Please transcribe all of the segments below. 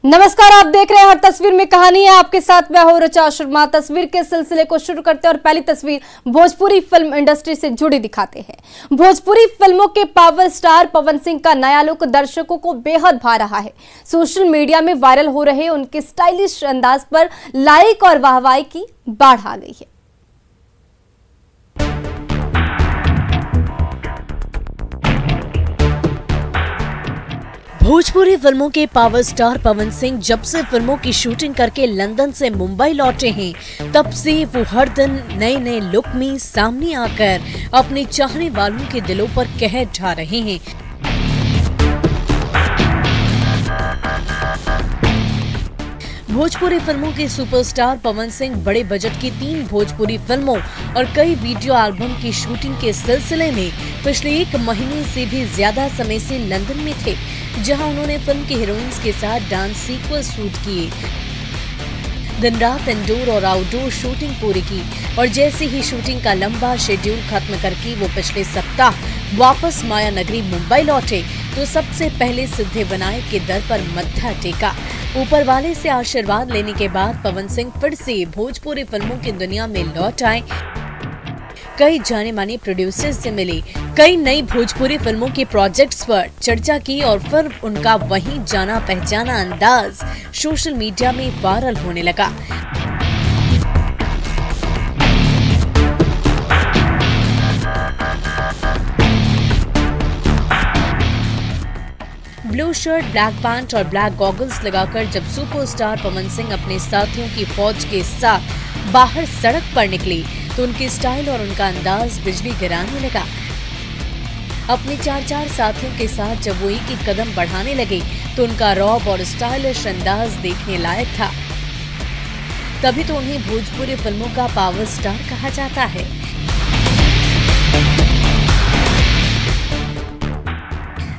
नमस्कार, आप देख रहे हैं हर तस्वीर में कहानी है। आपके साथ मैं हूं ऋचा शर्मा। तस्वीर के सिलसिले को शुरू करते हैं और पहली तस्वीर भोजपुरी फिल्म इंडस्ट्री से जुड़ी दिखाते हैं। भोजपुरी फिल्मों के पावर स्टार पवन सिंह का नया लुक दर्शकों को बेहद भा रहा है। सोशल मीडिया में वायरल हो रहे उनके स्टाइलिश अंदाज पर लाइक और वाहवाही की बाढ़ आ गई है। भोजपुरी फिल्मों के पावर स्टार पवन सिंह जब से फिल्मों की शूटिंग करके लंदन से मुंबई लौटे हैं, तब से वो हर दिन नए नए लुक में सामने आकर अपने चाहने वालों के दिलों पर कहर ढा रहे हैं। भोजपुरी फिल्मों के सुपरस्टार पवन सिंह बड़े बजट की 3 भोजपुरी फिल्मों और कई वीडियो एल्बम की शूटिंग के सिलसिले में पिछले 1 महीने से भी ज्यादा समय से लंदन में थे, जहां उन्होंने फिल्म की हीरोइंस के साथ डांस सीक्वेंस शूट किए, दिन रात इंडोर और आउटडोर शूटिंग पूरी की और जैसे ही शूटिंग का लंबा शेड्यूल खत्म करके वो पिछले सप्ताह वापस माया नगरी मुंबई लौटे तो सबसे पहले सिद्धि विनायक के दर पर मत्था टेका। ऊपर वाले से आशीर्वाद लेने के बाद पवन सिंह फिर से भोजपुरी फिल्मों की दुनिया में लौट आए। कई जाने माने प्रोड्यूसर्स से मिले, कई नई भोजपुरी फिल्मों के प्रोजेक्ट्स पर चर्चा की और फिर उनका वही जाना पहचाना अंदाज सोशल मीडिया में वायरल होने लगा। ब्लू शर्ट, ब्लैक पैंट और ब्लैक गॉगल्स लगाकर जब सुपरस्टार पवन सिंह अपने साथियों की फौज के साथ बाहर सड़क पर निकले तो उनकी स्टाइल और उनका अंदाज बिजली गिराने लगा। अपने 4 साथियों के साथ जब वो एक कदम बढ़ाने लगे तो उनका रॉब और स्टाइलिश अंदाज देखने लायक था। तभी तो उन्हें भोजपुरी फिल्मों का पावर स्टार कहा जाता है।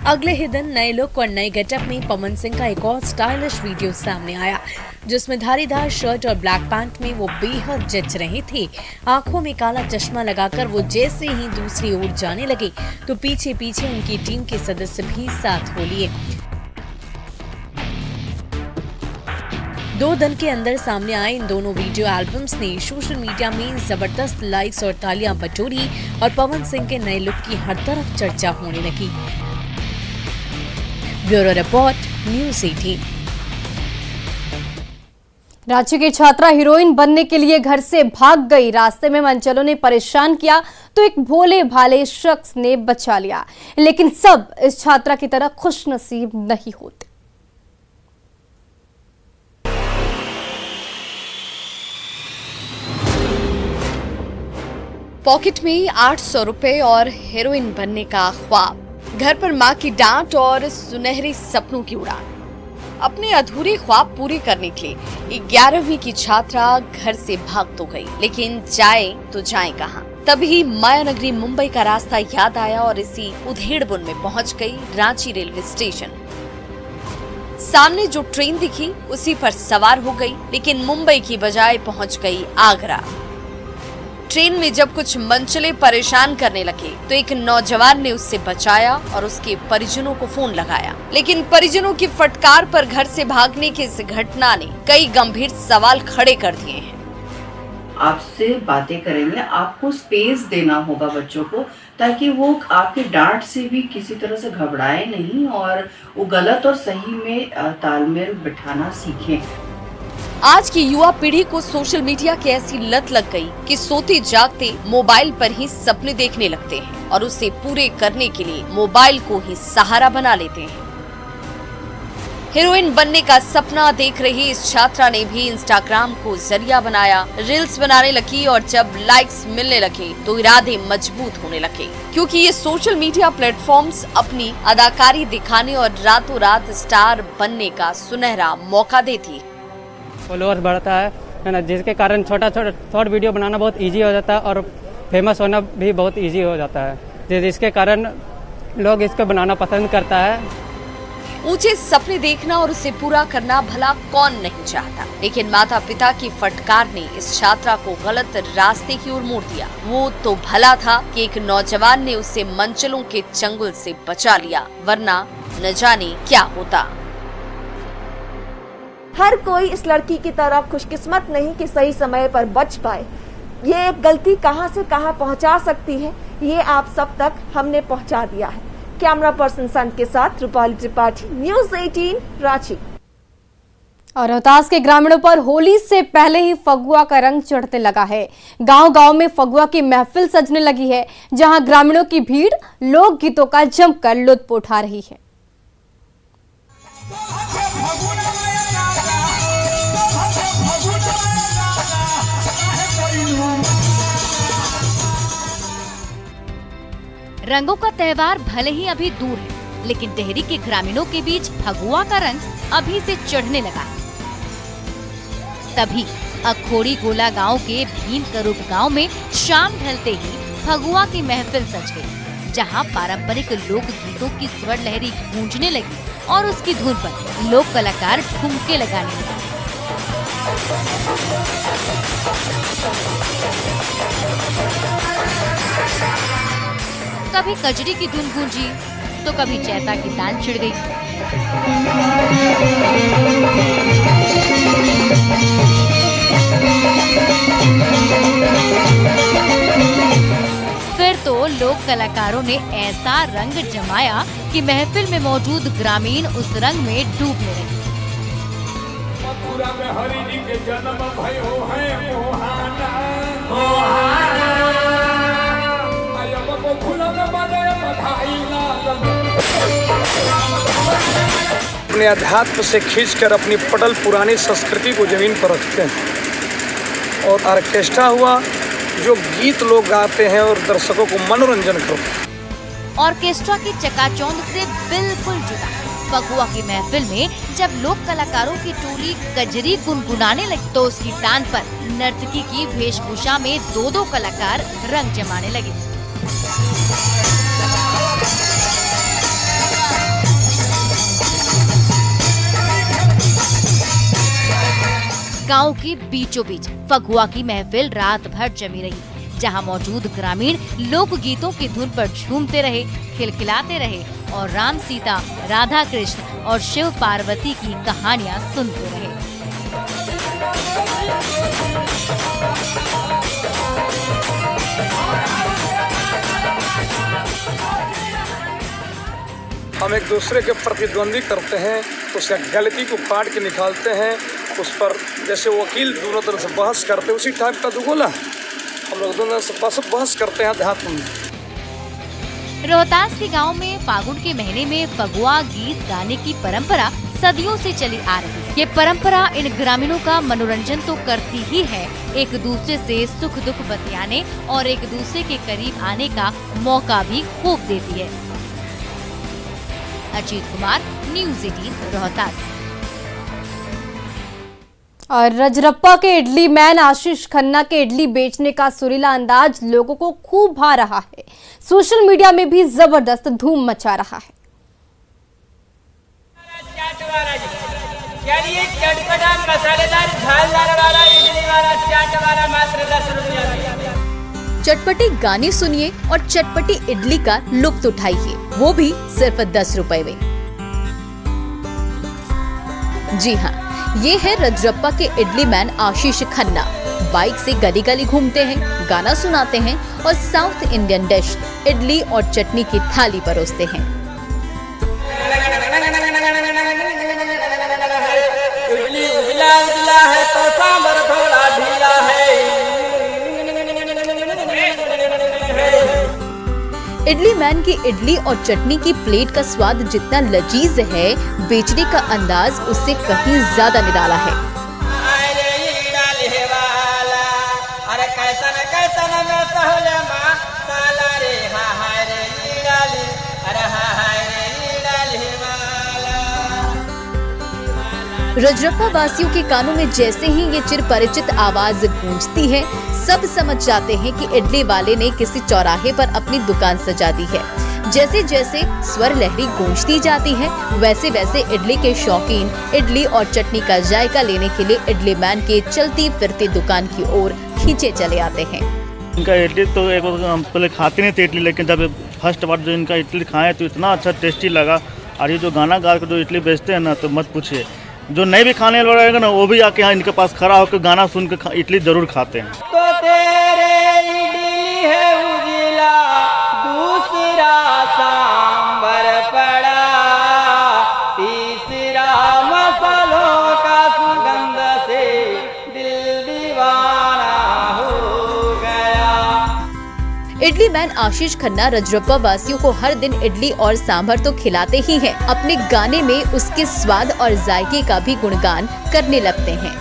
अगले ही दिन नए लुक और नए गेटअप में पवन सिंह का एक और स्टाइलिश वीडियो सामने आया, जिसमें धारीदार शर्ट और ब्लैक पैंट में वो बेहद जच रहे थे। आंखों में काला चश्मा लगाकर वो जैसे ही दूसरी ओर जाने लगे तो पीछे पीछे उनकी टीम के सदस्य भी साथ हो लिए। 2 दिन के अंदर सामने आए इन दोनों वीडियो एल्बम्स ने सोशल मीडिया में जबरदस्त लाइक्स और तालियां बटोरी और पवन सिंह के नए लुक की हर तरफ चर्चा होने लगी। Bureau report, news 18। रांची की छात्रा हीरोइन बनने के लिए घर से भाग गई। रास्ते में मनचलों ने परेशान किया तो एक भोले भाले शख्स ने बचा लिया, लेकिन सब इस छात्रा की तरह खुशनसीब नहीं होते। पॉकेट में 800 रुपए और हीरोइन बनने का ख्वाब, घर पर माँ की डांट और सुनहरे सपनों की उड़ान। अपने अधूरे ख्वाब पूरे करने के लिए 11वीं की छात्रा घर से भाग तो गई, लेकिन जाए तो जाए कहाँ। तभी माया नगरी मुंबई का रास्ता याद आया और इसी उधेड़बुन में पहुंच गई रांची रेलवे स्टेशन। सामने जो ट्रेन दिखी उसी पर सवार हो गई, लेकिन मुंबई की बजाय पहुंच गई आगरा। ट्रेन में जब कुछ मनचले परेशान करने लगे तो एक नौजवान ने उससे बचाया और उसके परिजनों को फोन लगाया, लेकिन परिजनों की फटकार पर घर से भागने की इस घटना ने कई गंभीर सवाल खड़े कर दिए हैं। आपसे बातें करेंगे, आपको स्पेस देना होगा बच्चों को, ताकि वो आपके डांट से भी किसी तरह से घबराए नहीं और वो गलत और सही में तालमेल बिठाना सीखें। आज की युवा पीढ़ी को सोशल मीडिया की ऐसी लत लग गई कि सोते जागते मोबाइल पर ही सपने देखने लगते हैं और उसे पूरे करने के लिए मोबाइल को ही सहारा बना लेते हैं। हीरोइन बनने का सपना देख रही इस छात्रा ने भी इंस्टाग्राम को जरिया बनाया, रील्स बनाने लगी और जब लाइक्स मिलने लगे तो इरादे मजबूत होने लगे, क्योंकि ये सोशल मीडिया प्लेटफॉर्म्स अपनी अदाकारी दिखाने और रातों रात स्टार बनने का सुनहरा मौका देती है। फॉलोअर्स बढ़ता है ना, जिसके कारण छोटा शॉर्ट वीडियो बनाना बहुत इजी हो जाता है और फेमस होना भी बहुत इजी हो जाता है, जिसके कारण लोग इसको बनाना पसंद करता है। ऊंचे सपने देखना और उसे पूरा करना भला कौन नहीं चाहता, लेकिन माता पिता की फटकार ने इस छात्रा को गलत रास्ते की ओर मोड़ दिया। वो तो भला था कि एक नौजवान ने उसे मनचलों के चंगुल से बचा लिया, वरना न जाने क्या होता। हर कोई इस लड़की की तरह खुशकिस्मत नहीं कि सही समय पर बच पाए। ये एक गलती कहां से कहां पहुंचा सकती है, ये आप सब तक हमने पहुंचा दिया है। कैमरा पर्सन सन के साथ रूपाली त्रिपाठी, न्यूज़ 18 रांची। और रोहतास के ग्रामीणों पर होली से पहले ही फगुआ का रंग चढ़ने लगा है। गांव-गांव में फगुआ की महफिल सजने लगी है, जहां ग्रामीणों की भीड़ लोक गीतों का जमकर लुत्फ उठा रही है। रंगों का त्योहार भले ही अभी दूर है, लेकिन डेहरी के ग्रामीणों के बीच फगुआ का रंग अभी से चढ़ने लगा है। तभी अखोड़ी गोला गांव के भीम करूप गांव में शाम ढलते ही फगुआ की महफिल सज गई, जहां पारंपरिक लोक गीतों की स्वर लहरी गूंजने लगी और उसकी धुन पर लोक कलाकार ठुमके लगाने लगे। कभी कजरी की धुन गूंजी तो कभी चैता की तान छिड़ गई। फिर तो लोक कलाकारों ने ऐसा रंग जमाया कि महफिल में मौजूद ग्रामीण उस रंग में डूबने लगे। मथुरा में हरि जी के जन्म भयो है मोहाना, अपने अध्यात्म से खींचकर अपनी पटल पुरानी संस्कृति को जमीन पर रखते हैं। और ऑर्केस्ट्रा हुआ जो गीत लोग गाते हैं और दर्शकों को मनोरंजन करते हैं। ऑर्केस्ट्रा की चकाचौंध से बिल्कुल जुड़ा फगुआ की महफिल में जब लोक कलाकारों की टोली कजरी गुनगुनाने लगी तो उसकी तान पर नर्तकी की वेशभूषा में दो कलाकार रंग जमाने लगे। गांव के बीचों बीच फगुआ की महफिल रात भर जमी रही, जहां मौजूद ग्रामीण लोक गीतों की धुन पर झूमते रहे, खिलखिलाते रहे और राम सीता, राधा कृष्ण और शिव पार्वती की कहानियां सुनते रहे। हम एक दूसरे के प्रतिद्वंदी करते हैं, उस गलती को काट के निकालते हैं, उस पर जैसे वकील दोनों तरफ से बहस करते हैं, उसी टाइप का दुगोला हम लोग दोनों से बहस करते हैं अध्यात्म में। रोहतास के गांव में फागुन के महीने में फगुआ गीत गाने की परंपरा सदियों से चली आ रही है। ये परंपरा इन ग्रामीणों का मनोरंजन तो करती ही है, एक दूसरे से सुख दुख बतियाने और एक दूसरे के करीब आने का मौका भी खूब देती है। अजीत कुमार, न्यूज़ 18 रोहतास। और रजरप्पा के इडली मैन आशीष खन्ना के इडली बेचने का सुरीला अंदाज लोगों को खूब भा रहा है। सोशल मीडिया में भी जबरदस्त धूम मचा रहा है। चटपटा मसालेदार झालदार वाला इडली वाला चाट वाला मात्र 10 रुपया। चटपटी गाने सुनिए और चटपटी इडली का लुत्फ उठाइए, वो भी सिर्फ 10 रुपए में। जी हाँ, ये है रजरप्पा के इडली मैन आशीष खन्ना। बाइक से गली गली घूमते हैं, गाना सुनाते हैं और साउथ इंडियन डिश इडली और चटनी की थाली परोसते हैं। इडली उजला उजला है तो सांभर थोड़ा ढीला है। इडली मैन की इडली और चटनी की प्लेट का स्वाद जितना लजीज है, बेचने का अंदाज उससे कहीं ज्यादा निराला है। अरे कैसा न कैसा न मैं सहले मां साला रे हा हाय रे लीलाली, अरे हा हाय रे लीलाली वाला। रजरप्पा वासियों के कानों में जैसे ही ये चिर परिचित आवाज गूंजती है, सब समझ जाते हैं कि इडली वाले ने किसी चौराहे पर अपनी दुकान सजा दी है। जैसे जैसे स्वर लहरी गूंजती जाती है, वैसे वैसे इडली के शौकीन इडली और चटनी का जायका लेने के लिए इडली मैन के चलती फिरती दुकान की ओर खींचे चले आते हैं। इनका इडली तो एक हम पहले खाते नहीं थे इडली, लेकिन जब फर्स्ट बार जो इनका इडली खाए तो इतना अच्छा टेस्टी लगा। और ये जो गाना गा कर जो इडली बेचते हैं ना, तो मत पूछिए, जो नहीं भी खाने वाला रहेगा ना, वो भी आके यहाँ इनके पास खड़ा होकर गाना सुन के इडली जरूर खाते हैं। तो तेरे इडली है उजला, दूसरा सांबर पड़ा, तीसरा मसालों का सुगंध से दिल दीवाना हो गया। इडली मैन आशीष खन्ना रजरप्पा वासियों को हर दिन इडली और सांभर तो खिलाते ही हैं, अपने गाने में उसके स्वाद और जायके का भी गुणगान करने लगते हैं।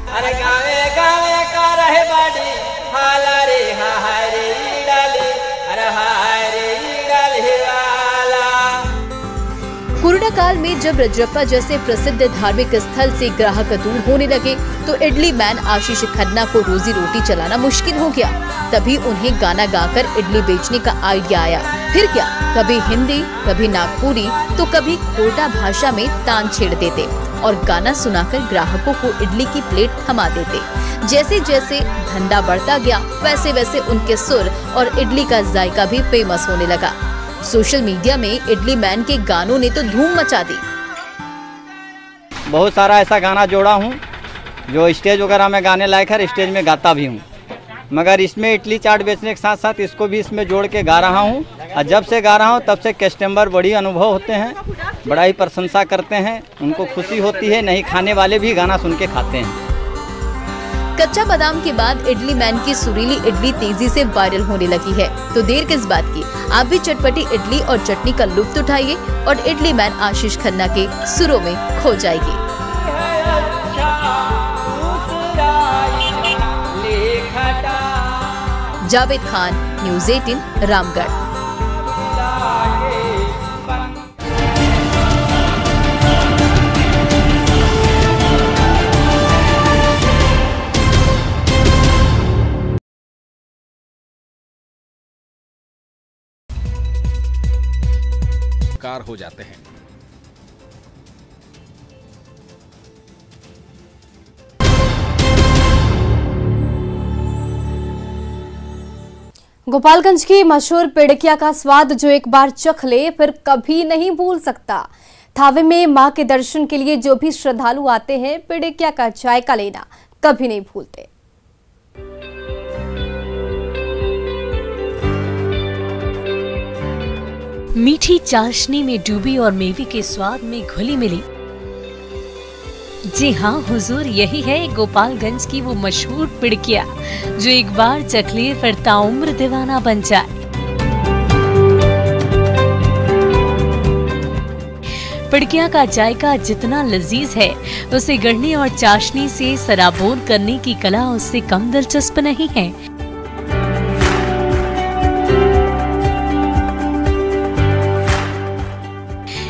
अरे गावे गावे का रहे बाड़ी, हाला रे हाय रे डाले, अरे हाय रे डाले वाला। कोरोना काल में जब रजरप्पा जैसे प्रसिद्ध धार्मिक स्थल से ग्राहक दूर होने लगे तो इडली मैन आशीष खन्ना को रोजी रोटी चलाना मुश्किल हो गया। तभी उन्हें गाना गाकर इडली बेचने का आइडिया आया। फिर क्या, कभी हिंदी, कभी नागपुरी तो कभी खोटा भाषा में तान छेड़ देते और गाना सुनाकर ग्राहकों को इडली की प्लेट थमा देते। जैसे जैसे धंधा बढ़ता गया वैसे वैसे उनके सुर और इडली का जायका भी फेमस होने लगा। सोशल मीडिया में इडली मैन के गानों ने तो धूम मचा दी। बहुत सारा ऐसा गाना जोड़ा हूँ जो स्टेज वगैरह में गाने लायक है, स्टेज में गाता भी हूँ, मगर इसमें इडली चाट बेचने के साथ साथ इसको भी इसमें जोड़ के गा रहा हूँ। और जब से गा रहा हूँ तब से कस्टमर बड़ी अनुभव होते हैं, बड़ा ही प्रशंसा करते हैं, उनको खुशी होती है, नहीं खाने वाले भी गाना सुन के खाते हैं। कच्चा बादाम के बाद इडली मैन की सुरीली इडली तेजी से वायरल होने लगी है, तो देर किस बात की, आप भी चटपटी इडली और चटनी का लुत्फ उठाइए और इडली मैन आशीष खन्ना के सुरों में खो जाइए। जावेद खान, न्यूज़ 18, रामगढ़। कार हो जाते हैं। गोपालगंज की मशहूर पेड़किया का स्वाद जो एक बार चख ले फिर कभी नहीं भूल सकता। थावे में मां के दर्शन के लिए जो भी श्रद्धालु आते हैं, पेड़किया का जायका लेना कभी नहीं भूलते। मीठी चाशनी में डूबी और मेवे के स्वाद में घुली मिली। जी हाँ हुजूर, यही है गोपालगंज की वो मशहूर पिड़किया जो एक बार चखले फिर ताउम्र दीवाना बन जाए। पिड़किया का जायका जितना लजीज है, उसे गढ़ने और चाशनी से सराबोर करने की कला उससे कम दिलचस्प नहीं है।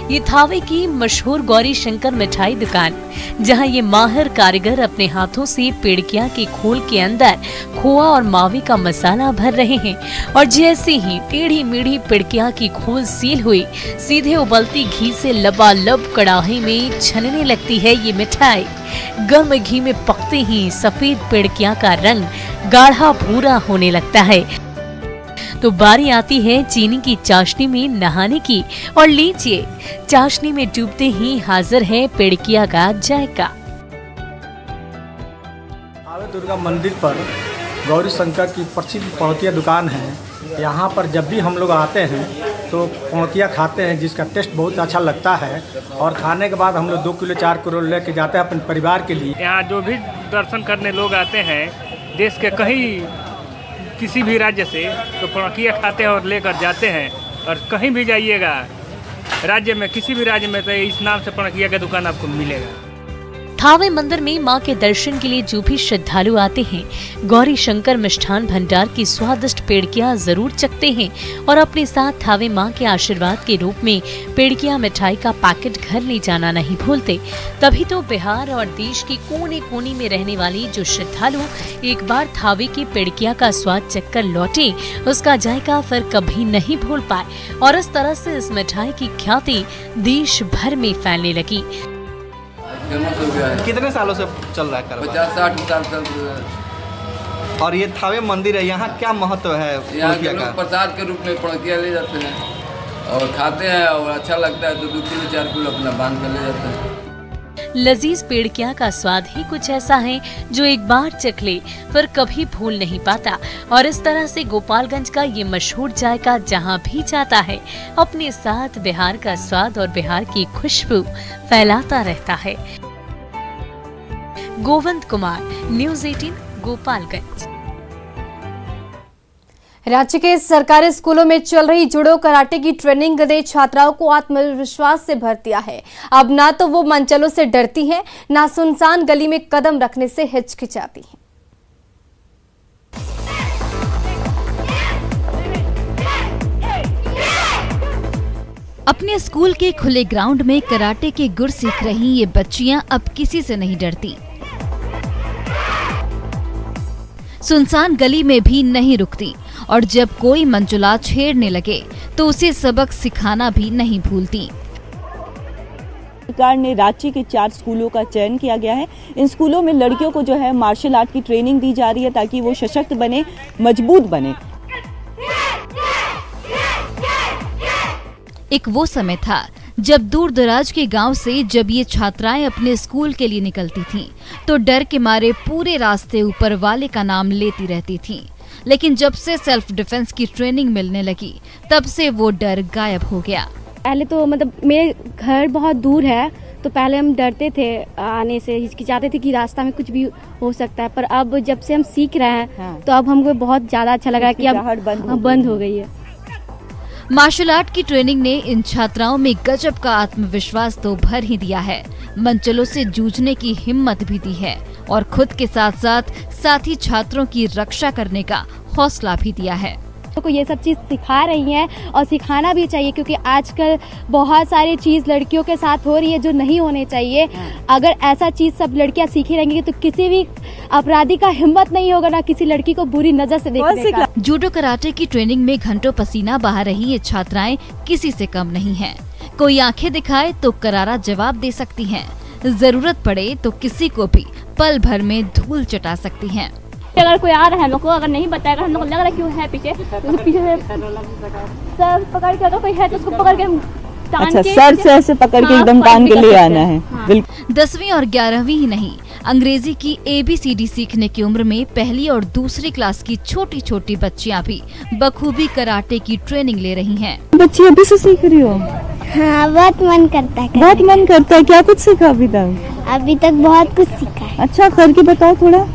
ये थावे की मशहूर गौरी शंकर मिठाई दुकान, जहां ये माहिर कारीगर अपने हाथों से पेड़किया के खोल के अंदर खोआ और मावे का मसाला भर रहे हैं और जैसे ही टेढ़ी मेढ़ी पेड़किया की खोल सील हुई, सीधे उबलती घी से लबालब कड़ाही में छनने लगती है ये मिठाई। गर्म घी में पकते ही सफेद पेड़किया का रंग गाढ़ा भूरा होने लगता है। तो बारी आती है चीनी की चाशनी में नहाने की और लीजिए, चाशनी में डूबते ही हाजिर है पेड़किया का जायका। थावे दुर्गा मंदिर पर गौरी शंकर की प्रसिद्ध पौड़किया दुकान है। यहाँ पर जब भी हम लोग आते हैं तो पौड़किया खाते हैं, जिसका टेस्ट बहुत अच्छा लगता है और खाने के बाद हम लोग 2 किलो 4 किलो लेके जाते हैं अपने परिवार के लिए। यहाँ जो भी दर्शन करने लोग आते हैं देश के कहीं किसी भी राज्य से, तो पौड़किया खाते हैं और लेकर जाते हैं। और कहीं भी जाइएगा राज्य में, किसी भी राज्य में, तो इस नाम से पौड़किया का दुकान आपको मिलेगा। थावे मंदिर में मां के दर्शन के लिए जो भी श्रद्धालु आते हैं, गौरी शंकर मिष्ठान भंडार की स्वादिष्ट पेड़किया जरूर चखते हैं और अपने साथ थावे मां के आशीर्वाद के रूप में पेड़किया मिठाई का पैकेट घर ले जाना नहीं भूलते। तभी तो बिहार और देश के कोने कोने में रहने वाले जो श्रद्धालु एक बार थावे की पेड़किया का स्वाद चखकर लौटे, उसका जायका फिर कभी नहीं भूल पाए और इस तरह से इस मिठाई की ख्याति देश भर में फैलने लगी। फेमस हो गया है। कितने सालों से चल रहा है? 50-60 साल तक। और ये थावे मंदिर है, यहाँ क्या महत्व है? यहाँ के लोग प्रसाद के रूप में पौड़किया ले जाते हैं और खाते हैं और अच्छा लगता है तो 2 किलो 4 किलो अपना बांध कर ले जाते हैं। लजीज पेड़कियां का स्वाद ही कुछ ऐसा है जो एक बार चख ले फिर कभी भूल नहीं पाता। और इस तरह से गोपालगंज का ये मशहूर जायका जहां भी जाता है अपने साथ बिहार का स्वाद और बिहार की खुशबू फैलाता रहता है। गोविंद कुमार, न्यूज़ 18, गोपालगंज। राज्य के सरकारी स्कूलों में चल रही जुडो कराटे की ट्रेनिंग ने छात्राओं को आत्मविश्वास से भर दिया है। अब ना तो वो मंचलों से डरती हैं, ना सुनसान गली में कदम रखने से हिचकिचाती हैं। अपने स्कूल के खुले ग्राउंड में कराटे के गुर सीख रही ये बच्चियां अब किसी से नहीं डरती, सुनसान गली में भी नहीं रुकती और जब कोई मंजुला छेड़ने लगे तो उसे सबक सिखाना भी नहीं भूलती। सरकार ने रांची के 4 स्कूलों का चयन किया गया है। इन स्कूलों में लड़कियों को जो है मार्शल आर्ट की ट्रेनिंग दी जा रही है ताकि वो सशक्त बने, मजबूत बने। एक वो समय था जब दूर दराज के गांव से जब ये छात्राएं अपने स्कूल के लिए निकलती थीं, तो डर के मारे पूरे रास्ते ऊपर वाले का नाम लेती रहती थीं। लेकिन जब से सेल्फ डिफेंस की ट्रेनिंग मिलने लगी तब से वो डर गायब हो गया। पहले तो मतलब मेरे घर बहुत दूर है, तो पहले हम डरते थे आने से, हिचकिचाते थे कि रास्ता में कुछ भी हो सकता है। पर अब जब से हम सीख रहे हैं तो अब हमको बहुत ज्यादा अच्छा लगा कि अब बंद हो गई है। मार्शल आर्ट की ट्रेनिंग ने इन छात्राओं में गजब का आत्मविश्वास तो भर ही दिया है, मंचलों से जूझने की हिम्मत भी दी है और खुद के साथ साथ साथी छात्रों की रक्षा करने का हौसला भी दिया है। को ये सब चीज़ सिखा रही हैं और सिखाना भी चाहिए, क्योंकि आजकल बहुत सारी चीज़ लड़कियों के साथ हो रही है जो नहीं होने चाहिए। अगर ऐसा चीज़ सब लड़कियां सीखी रहेंगी तो किसी भी अपराधी का हिम्मत नहीं होगा ना किसी लड़की को बुरी नजर से देखने का। जूडो कराटे की ट्रेनिंग में घंटों पसीना बहा रही ये छात्राएं किसी से कम नहीं हैं। कोई आंखें दिखाए तो करारा जवाब दे सकती हैं, जरूरत पड़े तो किसी को भी पल भर में धूल चटा सकती हैं। अगर कोई आ रहा है हम लोग को, अगर नहीं बताएगा, हम लोग को लग रहा है क्यों है पीछे, तो पीछे से सर पकड़ के, अगर कोई है तो उसको पकड़ के अच्छा, सर से ऐसे पकड़ के एकदम टांग के ले आना है। 10वीं और 11वीं ही नहीं, अंग्रेजी की ABCD सीखने की उम्र में पहली और दूसरी क्लास की छोटी छोटी बच्चियां भी बखूबी कराटे की ट्रेनिंग ले रही हैं। बच्ची अभी से सीख रही हो? हाँ, बहुत मन करता है। बहुत मन करता है। क्या कुछ सीखा अभी तक? अभी तक बहुत कुछ सीखा है। अच्छा, करके बताओ थोड़ा।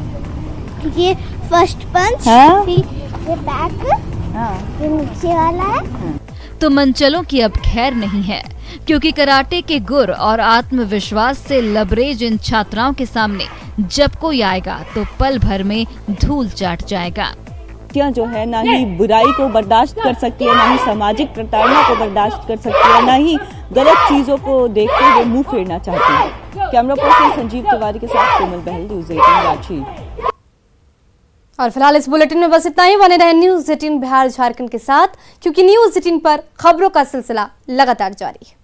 ये फर्स्ट पंच, फिर ये बैक, ये नीचे वाला है। तो मंचलों की अब खैर नहीं है, क्योंकि कराटे के गुर और आत्मविश्वास से लबरेज इन छात्राओं के सामने जब कोई आएगा तो पल भर में धूल चाट जाएगा। जो है ना ही बुराई को बर्दाश्त कर सकती है, ना ही सामाजिक प्रताड़ना को बर्दाश्त कर सकती है, ना ही गलत चीजों को देखते हुए मुंह फेरना चाहती है। कैमरा पर्सन संजीव तिवारी के साथ कोमल बहल, न्यूज़ 18 रांची। और फिलहाल इस बुलेटिन में बस इतना ही। बने रहे न्यूज़ 18 बिहार झारखंड के साथ, क्योंकि न्यूज़ 18 पर खबरों का सिलसिला लगातार जारी है।